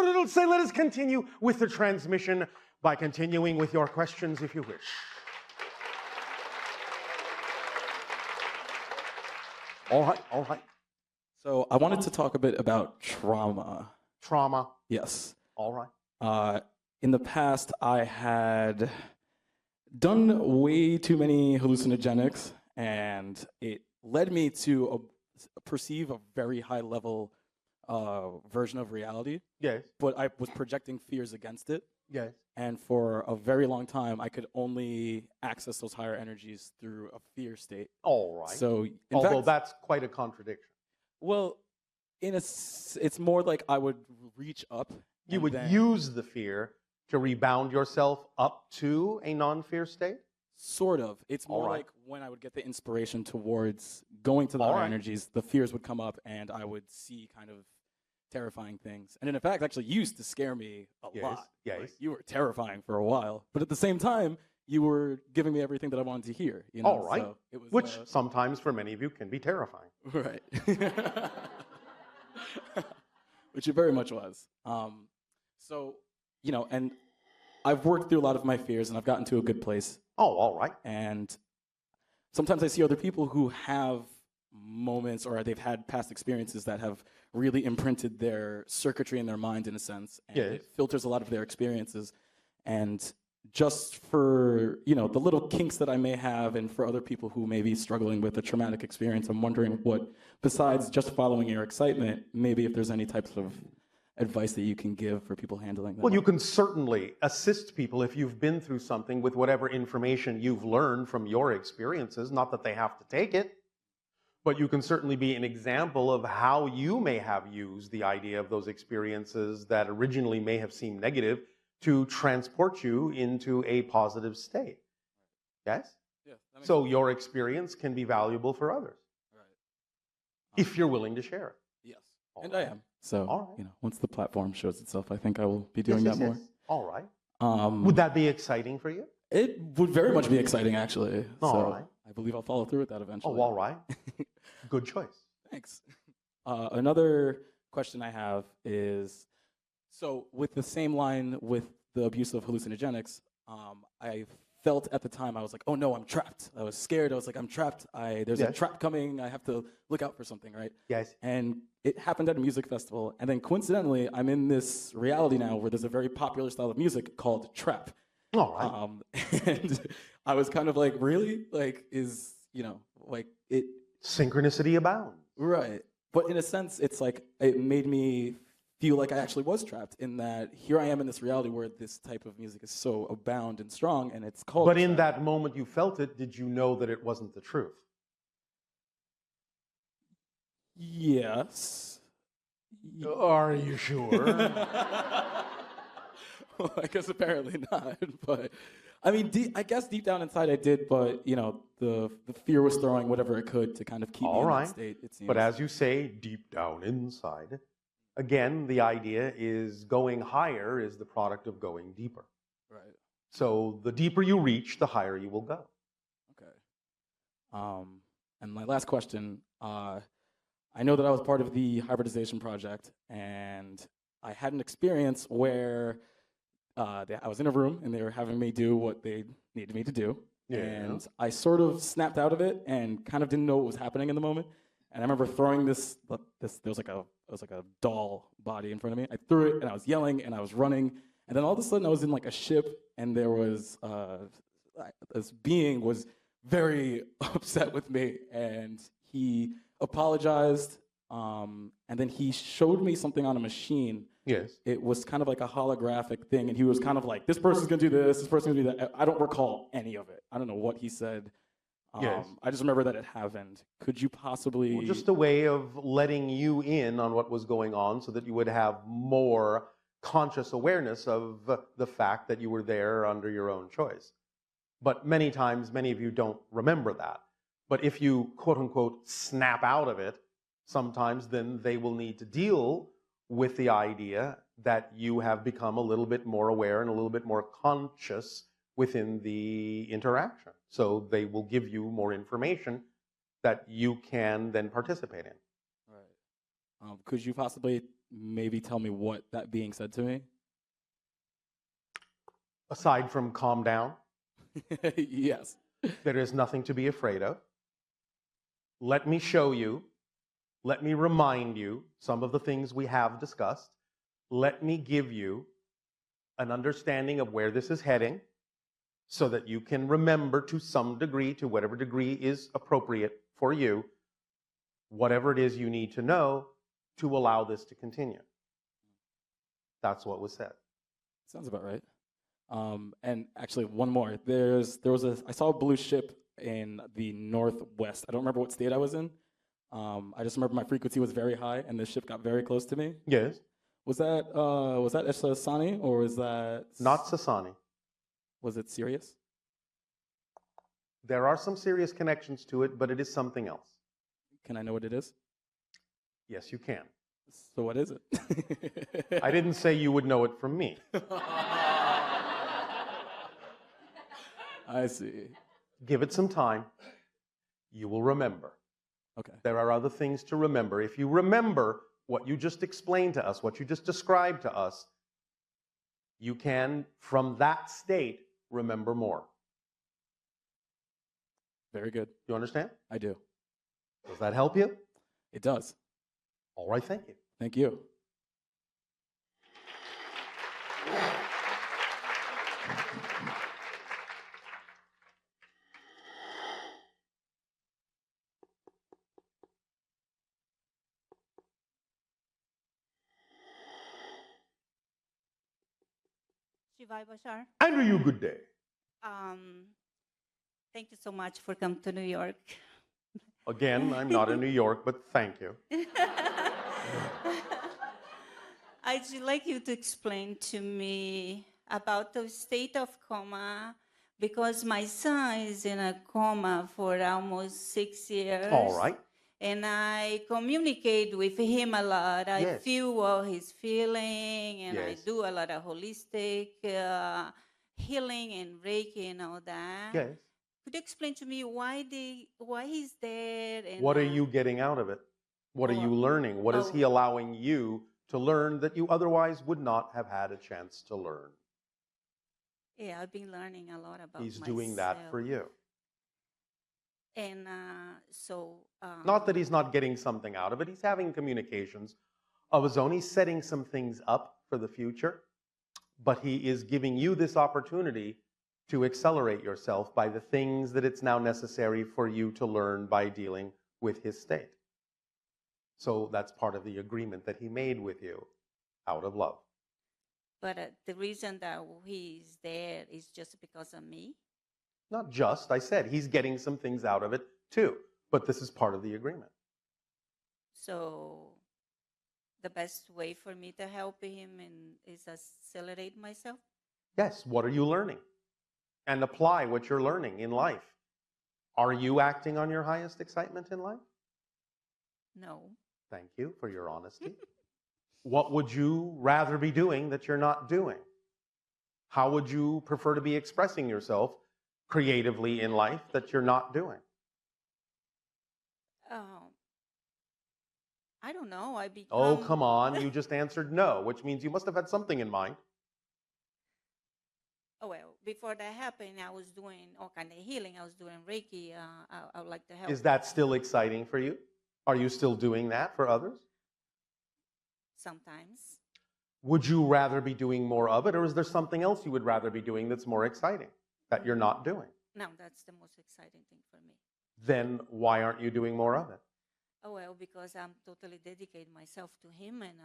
it'll say, let us continue with the transmission by continuing with your questions if you wish. All right, all right. So I wanted to talk a bit about trauma. Trauma. Yes. All right. In the past, I had done way too many hallucinogenics, and it led me to perceive a very high level version of reality. Yes. But I was projecting fears against it. Yes. And for a very long time, I could only access those higher energies through a fear state. All right. So, although that's quite a contradiction. Well, it's more like I would reach up. You would use the fear to rebound yourself up to a non-fear state? Sort of. It's more like when I would get the inspiration towards going to the higher energies, the fears would come up and I would see kind of terrifying things. And in fact, actually used to scare me a lot. Yes. Like, you were terrifying for a while. But at the same time, you were giving me everything that I wanted to hear. You know? All right. So it was, which sometimes for many of you can be terrifying. Right. Which it very much was. So, you know, and I've worked through a lot of my fears and I've gotten to a good place. Oh, all right. And sometimes I see other people who have moments or they've had past experiences that have really imprinted their circuitry in their mind in a sense. And it filters a lot of their experiences. And just for, you know, the little kinks that I may have and for other people who may be struggling with a traumatic experience, I'm wondering what, besides just following your excitement, maybe if there's any types of advice that you can give for people handling that. Well, you can certainly assist people if you've been through something with whatever information you've learned from your experiences, not that they have to take it, but you can certainly be an example of how you may have used the idea of those experiences that originally may have seemed negative to transport you into a positive state. Yes? Yeah, so your experience can be valuable for others. Right. If you're willing to share it. Yes. And I am. So, you know, once the platform shows itself, I think I will be doing that more. All right. Would that be exciting for you? It would very much be exciting, actually. All right. I believe I'll follow through with that eventually. Oh, all right. Good choice. Thanks. Another question I have is, so with the same line with the abuse of hallucinogenics, I felt at the time, I was like, oh no, I'm trapped. I was scared. I was like, I'm trapped. There's a trap coming. I have to look out for something, right? Yes. And it happened at a music festival. And then coincidentally, I'm in this reality now where there's a very popular style of music called trap. All right. And I was kind of like, really? Like, you know, like it... Synchronicity abounds. Right. But in a sense, it's like, it made me feel like I actually was trapped in that here I am in this reality where this type of music is so abound and strong, and it's called. But in that moment you felt it, did you know that it wasn't the truth? Yes. Are you sure? Well, I guess apparently not, but I mean, I guess deep down inside I did, but you know, the fear was throwing whatever it could to kind of keep me in that state, it seems. But as you say, deep down inside, again, the idea is going higher is the product of going deeper. Right. So the deeper you reach, the higher you will go. Okay. And my last question, I know that I was part of the hybridization project, and I had an experience where I was in a room, and they were having me do what they needed me to do. Yeah. And I sort of snapped out of it and kind of didn't know what was happening in the moment. And I remember throwing there was like a doll body in front of me. I threw it, and I was yelling, and I was running. And then all of a sudden, I was in like a ship, and there was this being was very upset with me, and he apologized, and then he showed me something on a machine. Yes. It was kind of like a holographic thing, and he was kind of like, this person's gonna do this person's gonna do that. I don't recall any of it. I don't know what he said. Yes. I just remember that it happened. Could you possibly... Well, just a way of letting you in on what was going on so that you would have more conscious awareness of the fact that you were there under your own choice. But many times, many of you don't remember that. But if you, quote unquote, snap out of it, sometimes then they will need to deal with the idea that you have become a little bit more aware and a little bit more conscious within the interaction. So they will give you more information that you can then participate in. Could you possibly maybe tell me what that being said to me? Aside from calm down, Yes. there is nothing to be afraid of. Let me show you, let me remind you some of the things we have discussed. Let me give you an understanding of where this is heading so that you can remember to some degree, to whatever degree is appropriate for you, whatever it is you need to know to allow this to continue. That's what was said. Sounds about right. And actually, one more. I saw a blue ship in the northwest. I don't remember what state I was in. I just remember my frequency was very high, and the ship got very close to me. Yes. Was that Sasani, or was that Not Sasani. Was it Sirius? There are some serious connections to it, but it is something else. Can I know what it is? Yes, you can. So what is it? I didn't say you would know it from me. I see. Give it some time. You will remember. Okay. There are other things to remember. If you remember what you just explained to us, what you just described to us, you can, from that state, remember more. Very good. You understand? I do. Does that help you? It does. All right, thank you. Thank you. Shivai Bashar. Andrew, you good day. Thank you so much for coming to New York. Again, I'm not in New York, but thank you. I'd like you to explain to me about the state of coma, because my son is in a coma for almost 6 years. All right. And I communicate with him a lot. I Yes. feel what he's feeling, and I Yes. do a lot of holistic healing and Reiki and all that. Yes. Could you explain to me why he's there? And, What are you getting out of it? What are you learning? What is he allowing you to learn that you otherwise would not have had a chance to learn? Yeah, I've been learning a lot about He's myself. doing that for you. And Not that he's not getting something out of it. He's having communications of his own. He's setting some things up for the future. But he is giving you this opportunity to accelerate yourself by the things that it's now necessary for you to learn by dealing with his state. So that's part of the agreement that he made with you out of love. But the reason that he's there is just because of me? Not just, I said, he's getting some things out of it too. But this is part of the agreement. So the best way for me to help him is accelerate myself? Yes, what are you learning? And apply what you're learning in life. Are you acting on your highest excitement in life? No. Thank you for your honesty. What would you rather be doing that you're not doing? How would you prefer to be expressing yourself creatively in life that you're not doing? I don't know. Oh, come on. You just answered no, which means you must have had something in mind. Oh, well, before that happened, I was doing all kind of healing. I was doing Reiki. I would like to help. Is that still exciting for you? Are you still doing that for others? Sometimes. Would you rather be doing more of it, or is there something else you would rather be doing that's more exciting that you're not doing? No, that's the most exciting thing for me. Then why aren't you doing more of it? Oh, well, because I'm totally dedicating myself to him and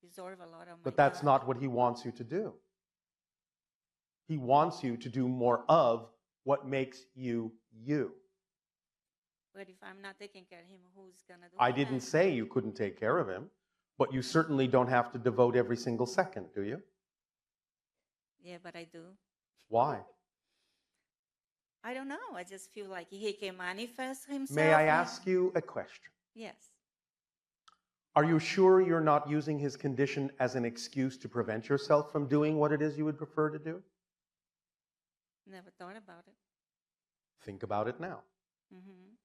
absorb a lot of my But that's time. not what he wants you to do. He wants you to do more of what makes you you. But if I'm not taking care of him, who's going to do it? I didn't say you couldn't take care of him, but you certainly don't have to devote every single second, do you? Yeah, but I do. Why? I don't know. I just feel like he can manifest himself. May I ask you a question? Yes. Are you sure you're not using his condition as an excuse to prevent yourself from doing what it is you would prefer to do? Never thought about it. Think about it now. Mm-hmm.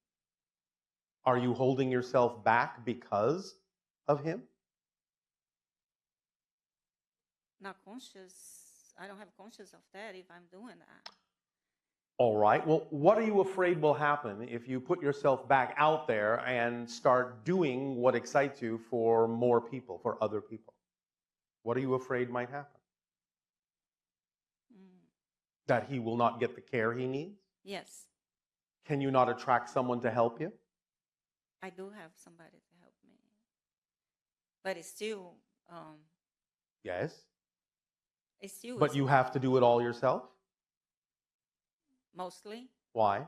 Are you holding yourself back because of him? Not conscious. I don't have conscious of that if I'm doing that. All right. Well, what are you afraid will happen if you put yourself back out there and start doing what excites you for more people, for other people? What are you afraid might happen? That he will not get the care he needs? Yes, Can you not attract someone to help you? I do have somebody to help me. But Yes. it's still But you have to do it all yourself? mostly. Why?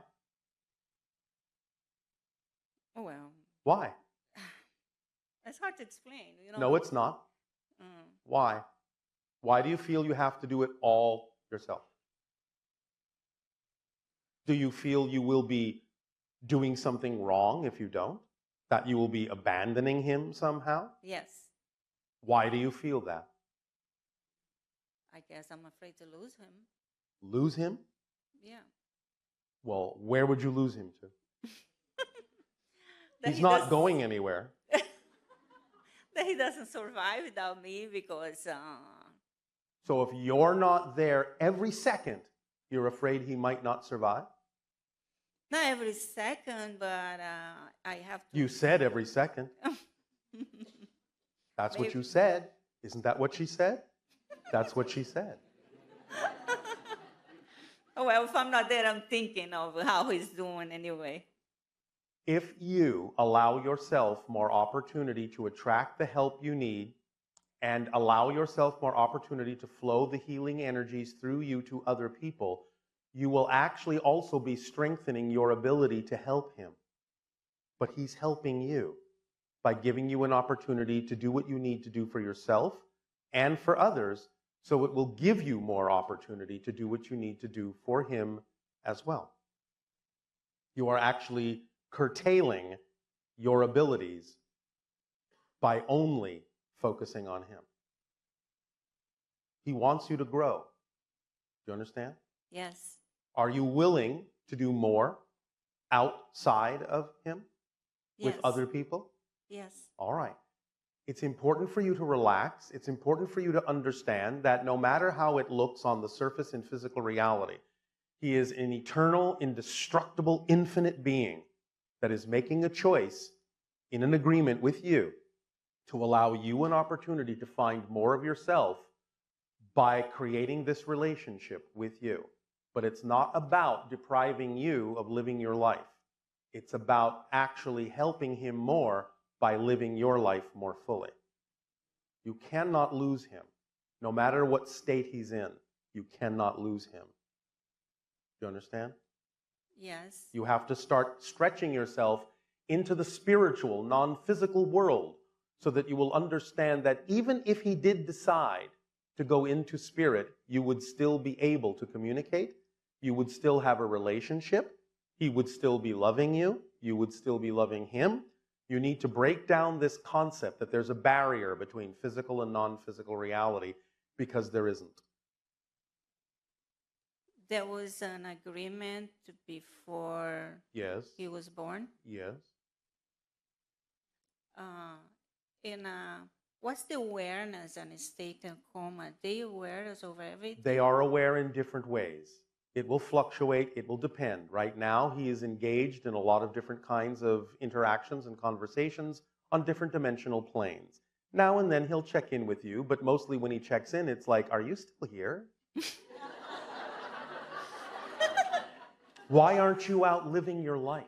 Well, Why? it's hard to explain, No, it's not. Why? Why do you feel you have to do it all yourself? Do you feel you will be doing something wrong if you don't? That you will be abandoning him somehow? Yes, Why do you feel that? I guess I'm afraid to lose him. Lose him? Yeah. Well, where would you lose him to? That He's he not does- going anywhere. That he doesn't survive without me because So if you're not there every second, you're afraid he might not survive? not every second, but I have to. You said every second. That's what Maybe. you said. Isn't that what she said? That's what she said. Well, if I'm not there, I'm thinking of how he's doing anyway. If you allow yourself more opportunity to attract the help you need and allow yourself more opportunity to flow the healing energies through you to other people, you will actually also be strengthening your ability to help him. But he's helping you by giving you an opportunity to do what you need to do for yourself and for others, so it will give you more opportunity to do what you need to do for him as well. You are actually curtailing your abilities by only focusing on him. He wants you to grow. Do you understand? Yes. Are you willing to do more outside of him with Yes. other people? Yes. All right. It's important for you to relax. It's important for you to understand that no matter how it looks on the surface in physical reality, he is an eternal, indestructible, infinite being that is making a choice in an agreement with you to allow you an opportunity to find more of yourself by creating this relationship with you. But it's not about depriving you of living your life. It's about actually helping him more by living your life more fully. You cannot lose him. No matter what state he's in, you cannot lose him. Do you understand? Yes. You have to start stretching yourself into the spiritual, non-physical world so that you will understand that even if he did decide to go into spirit, you would still be able to communicate. You would still have a relationship. He would still be loving you. You would still be loving him. You need to break down this concept that there's a barrier between physical and non-physical reality, because there isn't. There was an agreement before Yes. he was born. Yes. What's the awareness and state of coma? They aware us over everything? They are aware in different ways. It will fluctuate. It will depend. Right now, he is engaged in a lot of different kinds of interactions and conversations on different dimensional planes. Now and then he'll check in with you, but mostly when he checks in, it's like, are you still here? Why aren't you out living your life?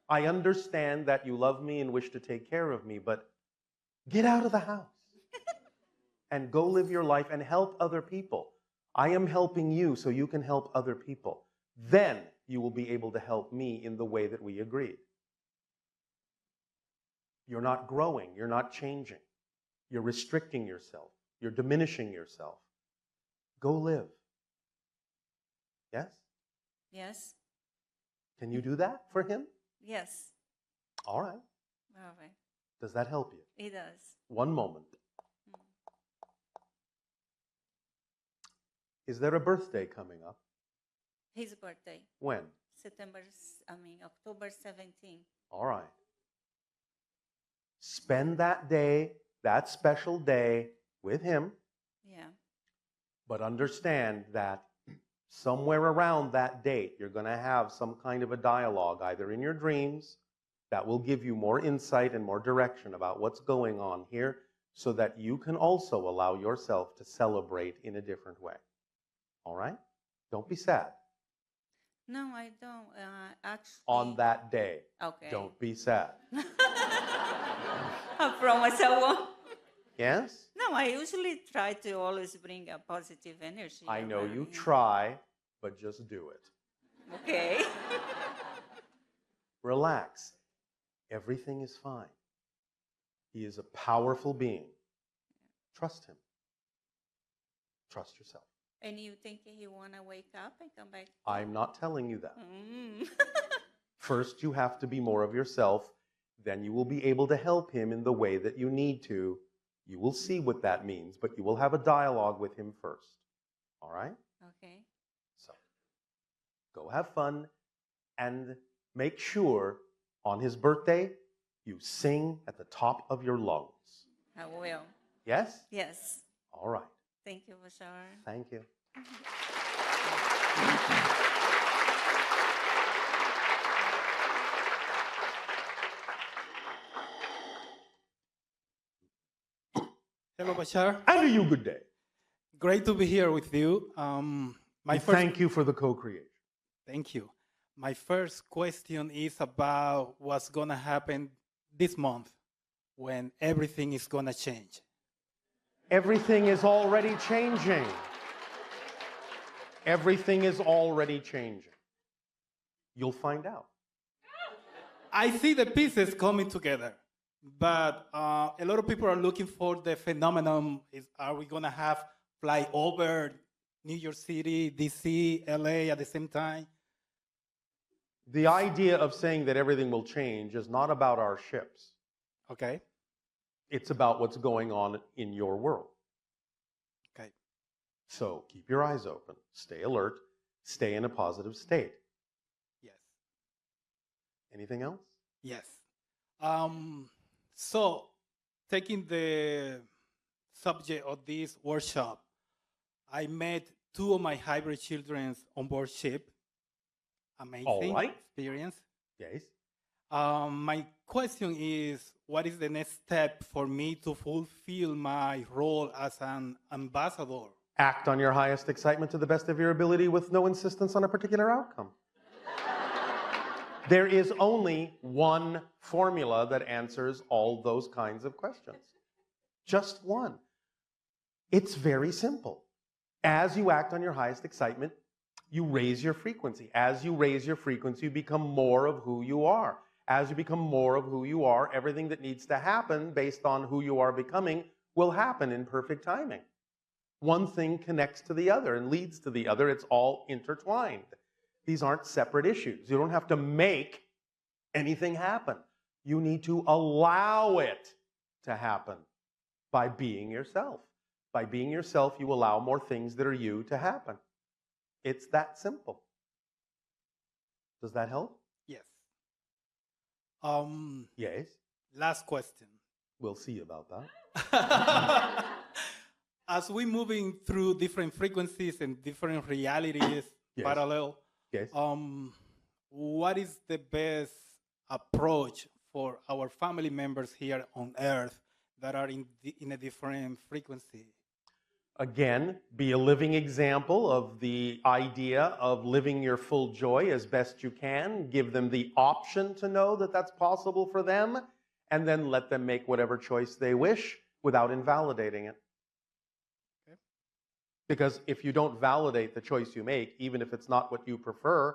I understand that you love me and wish to take care of me, but get out of the house and go live your life and help other people. I am helping you so you can help other people. Then you will be able to help me in the way that we agreed. You're not growing. You're not changing. You're restricting yourself. You're diminishing yourself. Go live. Yes? Yes. Can you do that for him? Yes. All right. All right. Does that help you? It does. One moment. Is there a birthday coming up? His birthday, When? October 17th. All right. Spend that day, that special day with him, Yeah. but understand that somewhere around that date, you're going to have some kind of a dialogue, either in your dreams, that will give you more insight and more direction about what's going on here, so that you can also allow yourself to celebrate in a different way. All right? Don't be sad. No, I don't. Actually. On that day, Okay. don't be sad. I promise I won't. Yes? No, I usually try to always bring a positive energy. I know around you him. try, but just do it. Okay. Relax. Everything is fine. He is a powerful being. Trust him. Trust yourself. And you think he wanna wake up and come back? I'm not telling you that. Mm. First, you have to be more of yourself. Then you will be able to help him in the way that you need to. You will see what that means, but you will have a dialogue with him first. All right? Okay. So, go have fun and make sure on his birthday you sing at the top of your lungs. I will. Yes? Yes. All right. Thank you, Bashar. Thank you. Hello, Bashar. And to you, good day. Great to be here with you. Thank you for the co-creation. Thank you. My first question is about what's gonna happen this month when everything is gonna change. Everything is already changing. Everything is already changing. You'll find out. I see the pieces coming together, but a lot of people are looking for the phenomenon. Are we gonna have fly over New York City, DC, LA at the same time? The idea of saying that everything will change is not about our ships. Okay. It's about what's going on in your world. Okay. So keep your eyes open, stay alert, stay in a positive state. Yes. Anything else? Yes. So, taking the subject of this workshop, I met two of my hybrid children on board ship. Amazing All right. experience. Yes. My question is, what is the next step for me to fulfill my role as an ambassador? Act on your highest excitement to the best of your ability with no insistence on a particular outcome. There is only one formula that answers all those kinds of questions. Just one. It's very simple. As you act on your highest excitement, you raise your frequency. As you raise your frequency, you become more of who you are. As you become more of who you are, everything that needs to happen based on who you are becoming will happen in perfect timing. One thing connects to the other and leads to the other. It's all intertwined. These aren't separate issues. You don't have to make anything happen. You need to allow it to happen by being yourself. By being yourself, you allow more things that are you to happen. It's that simple. Does that help? Yes. Yes. Last question. We'll see about that. As we're moving through different frequencies and different realities Yes. parallel, Yes. what is the best approach for our family members here on Earth that are in a different frequency? Again, be a living example of the idea of living your full joy as best you can. Give them the option to know that that's possible for them, and then let them make whatever choice they wish without invalidating it. Okay. Because if you don't validate the choice you make, even if it's not what you prefer,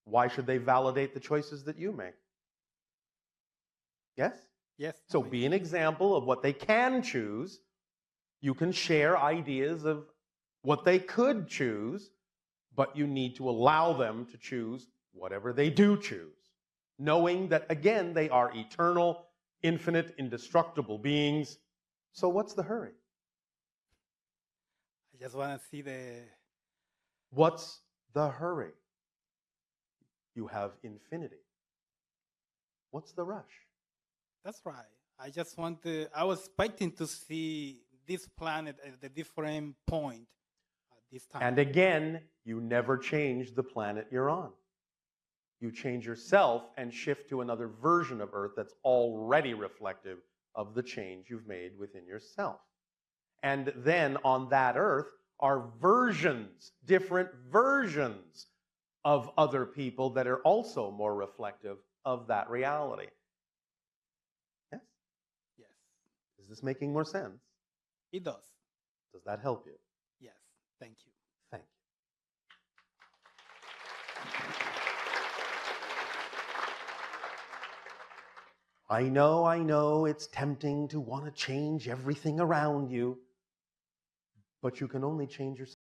why should they validate the choices that you make? Yes? Yes. So be an example of what they can choose. You can share ideas of what they could choose, but you need to allow them to choose whatever they do choose, knowing that, again, they are eternal, infinite, indestructible beings. So what's the hurry? I just want to see the... What's the hurry? You have infinity. What's the rush? That's right. I was expecting to see this planet at a different point at this time. And again, you never change the planet you're on. You change yourself and shift to another version of Earth that's already reflective of the change you've made within yourself. And then on that Earth are versions, different versions of other people that are also more reflective of that reality. Yes? Yes, Is this making more sense? it does. Does that help you? Yes, thank you. Thank you. I know, it's tempting to want to change everything around you, but you can only change yourself.